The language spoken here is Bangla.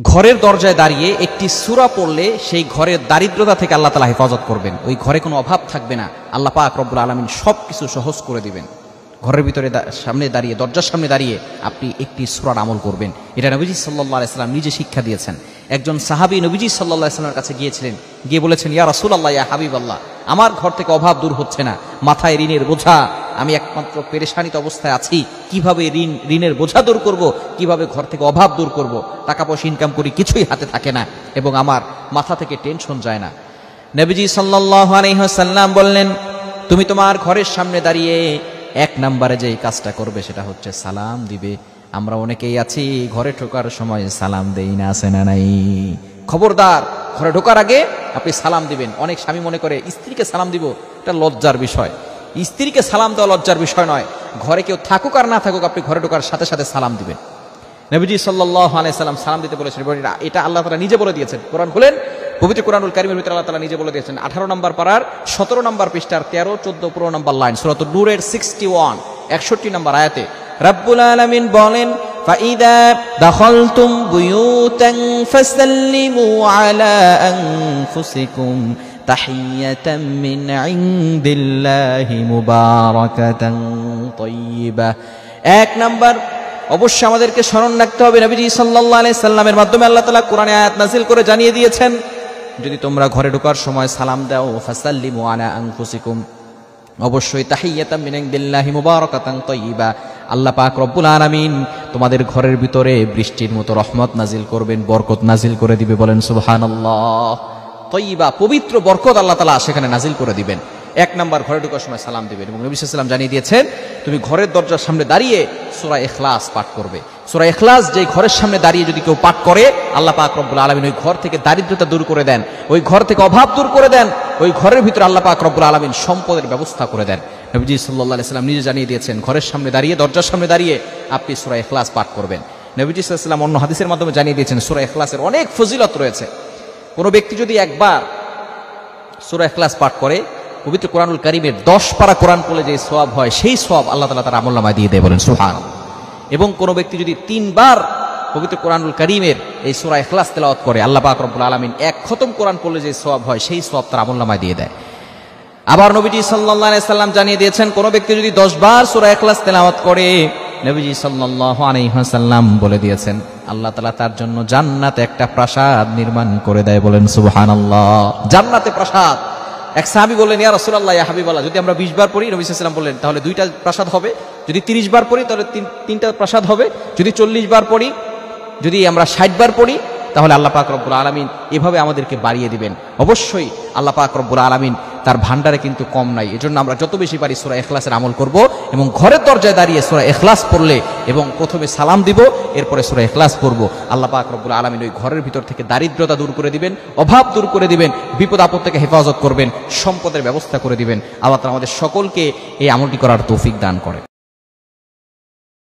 ঘরের দরজায় দাঁড়িয়ে একটি সূরা পড়লে সেই ঘরের দারিদ্রতা থেকে আল্লাহ তাআলা হেফাজত করবেন। ওই ঘরে কোনো অভাব থাকবে না, আল্লাহ পাক রব্বুল আলামিন সবকিছু সহজ করে দিবেন। ঘরের ভিতরে সামনে দাঁড়িয়ে, দরজার সামনে দাঁড়িয়ে আপনি একটি সূরার আমল করবেন। এটা নবীজি সাল্লাল্লাহু আলাইহি সাল্লাম নিজে শিক্ষা দিয়েছেন। একজন সাহাবী নবীজি সাল্লাল্লাহু আলাইহি সাল্লামের কাছে গিয়েছিলেন, গিয়ে বলেছেন, ইয়া রাসূলুল্লাহ, ইয়া হাবিবাল্লাহ, আমার ঘর থেকে অভাব দূর হচ্ছে না, মাথায় ঋণের বোঝা, আমি একমাত্র পেরেশানিত অবস্থায় আছি, কিভাবে ঋণের বোঝা দূর করব, কিভাবে ঘর থেকে অভাব দূর করব, টাকা পয়সা ইনকাম করি, কিছুই হাতে থাকে না এবং আমার মাথা থেকে টেনশন যায় না। নবীজি সাল্লাল্লাহু আলাইহি ওয়াসাল্লাম বললেন, তুমি তোমার ঘরের সামনে দাঁড়িয়ে এক নম্বরে যে কাজটা করবে সেটা হচ্ছে সালাম দিবে। আমরা অনেকেই আছি ঘরে ঢোকার সময় সালাম দেই না, আছে না নাই? খবরদার, ঘরে ঢোকার আগে আপনি সালাম দিবেন। অনেক স্বামী মনে করে স্ত্রীকে সালাম দিব, এটা লজ্জার বিষয়। স্ত্রীকে সালাম দেওয়া লজ্জার বিষয় নয়। ঘরে কেউ থাকুক আর না থাকুক, আপনি ঘরে ঢোকার সাথে সাথে সালাম দিবেন। নবীজি সাল্লাল্লাহু আলাইহি সাল্লাম সালাম দিতে বলেছেন, এটা আল্লাহ তাআলা নিজে বলে দিয়েছেন। কোরআন খুলেন, পবিত্র কোরআনুল কারীমের ভিতরে আল্লাহ তাআলা নিজে বলে দিয়েছেন। 18 নম্বর পারার 17 নম্বর পৃষ্ঠার 13, 14, 15 নম্বর লাইন, সূরাতুন নূরের 61, 61 নম্বর আয়াতে রব্বুল আলামিন বলেন, ফাইদা দাখালতুম বুয়ুতান ফাসাল্লিমু আলা আনফুসিকুম তাহিয়াতাম মিন ইনদিল্লাহি মুবারাকাতান তাইয়্যিবা। এক নাম্বার, অবশ্যই আমাদেরকে স্মরণ রাখতে হবে, নবীজি সাল্লাল্লাহু আলাইহি সাল্লামের মাধ্যমে আল্লাহ তাআলা কোরআনে আয়াত নাযিল করে জানিয়ে দিয়েছেন, যদি তোমরা ঘরে ঢোকার সময় সালাম দাও, ফাসাল্লিমু আলা আনফুসিকুম, অবশ্যই তাহিয়াতাম মিন ইনদিল্লাহি মুবারাকাতান তাইয়্যিবা, আল্লাহ পাক রব্বুল আলামিন তোমাদের ঘরের ভিতরে বৃষ্টির মতো রহমত নাজিল করবেন, বরকত নাজিল করে দিবে। বলেন সুবহানাল্লাহ। তাইয়্যিবা, পবিত্র বরকত আল্লাহ তাআলা সেখানে নাজিল করে দিবেন। এক নাম্বার, ঘরে ঢোকার সময় সালাম দিবেন। এবং নবী সাল্লাল্লাহু আলাইহি ওয়াসাল্লাম জানিয়ে দিয়েছেন, তুমি ঘরের দরজার সামনে দাঁড়িয়ে সূরা ইখলাস পাঠ করবে। সূরা ইখলাস যে ঘরের সামনে দাঁড়িয়ে যদি কেউ পাঠ করে, আল্লাহ পাক রব্বুল আলামিন ওই ঘর থেকে দারিদ্রতা দূর করে দেন, ওই ঘর থেকে অভাব দূর করে দেন, ওই ঘরের ভিতরে আল্লাহ পাক রব্বুল আলামিন সম্পদের ব্যবস্থা করে দেন। নবীজি সাল্লাল্লাহু আলাইহি ওয়াসাল্লাম নিজে জানিয়ে দিয়েছেন, ঘরের সামনে দাঁড়িয়ে, দরজার সামনে দাঁড়িয়ে আপনি সূরা ইখলাস পাঠ করবেন। নবীজি সাল্লাল্লাহু আলাইহি ওয়াসাল্লাম অন্য হাদিসের মাধ্যমে জানিয়ে দিয়েছেন, সূরা ইখলাসের অনেক ফজিলত রয়েছে। কোনো ব্যক্তি যদি একবার সূরা ইখলাস পাঠ করে, পবিত্র কোরআনুল কারীমের 10 পারা কোরআন পড়লে যে সওয়াব হয়, সেই সওয়াব আল্লাহ তাআলা তার আমলনামায় দিয়ে দেয়। বলেন সুবহানাল্লাহ। এবং কোনো ব্যক্তি যদি 3 বার পবিত্র কোরআনুল কারীমের এই সূরা ইখলাস তেলাওয়াত করে, আল্লাহ পাক রব্বুল আলামিন এক খতম কোরআন পড়লে যে সওয়াব হয়, সেই সওয়াব তার আমলনামায় দিয়ে দেয়। আবার নবীজি সাল্লাল্লাহু আলাইহি সাল্লাম জানিয়ে দিয়েছেন, কোনো ব্যক্তি যদি 10 বার সূরা ইখলাস তেলাওয়াত করে, নবীজি সাল্লাল্লাহু আলাইহি ওয়াসাল্লাম বলে দিয়েছেন, আল্লাহ তাআলা তার জন্য জান্নাতে একটা প্রাসাদ নির্মাণ করে দেয়। বলেন সুবহানাল্লাহ। জান্নাতে প্রাসাদ। এক সাহাবী বললেন, ইয়া রাসূলুল্লাহ, ইয়া হাবিবাল্লাহ, যদি আমরা 20 বার পড়ি, নবী সাল্লাল্লাহু আলাইহি ওয়াসাল্লাম বললেন, তাহলে 2টা প্রাসাদ হবে। যদি 30 বার পড়ি, তাহলে 3টা প্রাসাদ হবে। যদি 40 বার পড়ি, যদি আমরা 60 বার পড়ি, তাহলে আল্লাহ পাক রব্বুল আলামিন এভাবে আমাদেরকে বাড়িয়ে দিবেন। অবশ্যই আল্লাহ পাক রব্বুল আলামিন তার ভান্ডারে কিন্তু কম নাই। এজন্য আমরা যত বেশি পারি সূরা ইখলাসের আমল করব এবং ঘরের দরজায় দাঁড়িয়ে সূরা ইখলাস পড়লে এবং প্রথমে সালাম দিব, এরপরে সূরা ইখলাস পড়ব, আল্লাহ পাক রব্বুল আলামিন ওই ঘরের ভিতর থেকে দারিদ্রতা দূর করে দিবেন, অভাব দূর করে দিবেন, বিপদ আপদ থেকে হেফাজত করবেন, সম্পদের ব্যবস্থা করে দিবেন। আল্লাহ তাআলা আমাদের সকলকে এই আমলটি করার তৌফিক দান করেন।